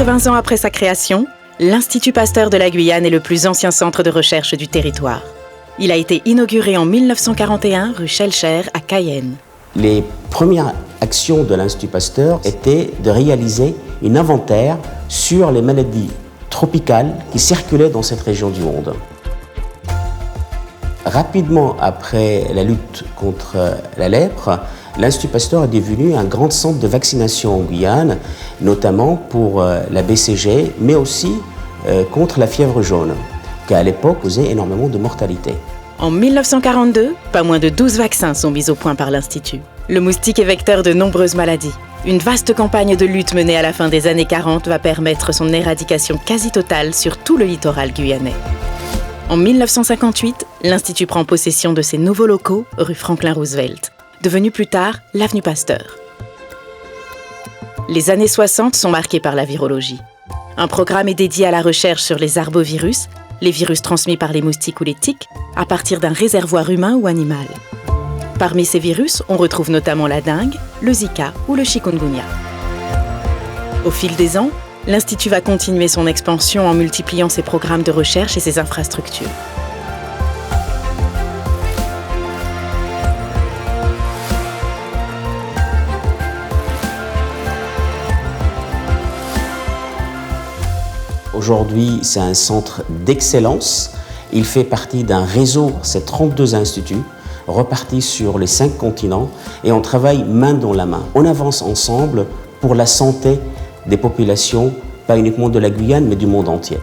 80 ans après sa création, l'Institut Pasteur de la Guyane est le plus ancien centre de recherche du territoire. Il a été inauguré en 1941 rue Schellcher à Cayenne. Les premières actions de l'Institut Pasteur étaient de réaliser un inventaire sur les maladies tropicales qui circulaient dans cette région du monde. Rapidement après la lutte contre la lèpre, l'Institut Pasteur est devenu un grand centre de vaccination en Guyane, notamment pour la BCG, mais aussi contre la fièvre jaune, qui à l'époque causait énormément de mortalité. En 1942, pas moins de 12 vaccins sont mis au point par l'Institut. Le moustique est vecteur de nombreuses maladies. Une vaste campagne de lutte menée à la fin des années 40 va permettre son éradication quasi totale sur tout le littoral guyanais. En 1958, l'Institut prend possession de ses nouveaux locaux, rue Franklin Roosevelt, devenu plus tard l'avenue Pasteur. Les années 60 sont marquées par la virologie. Un programme est dédié à la recherche sur les arbovirus, les virus transmis par les moustiques ou les tiques, à partir d'un réservoir humain ou animal. Parmi ces virus, on retrouve notamment la dengue, le Zika ou le chikungunya. Au fil des ans, l'Institut va continuer son expansion en multipliant ses programmes de recherche et ses infrastructures. Aujourd'hui, c'est un centre d'excellence. Il fait partie d'un réseau, c'est 32 instituts, repartis sur les 5 continents, et on travaille main dans la main. On avance ensemble pour la santé des populations, pas uniquement de la Guyane, mais du monde entier.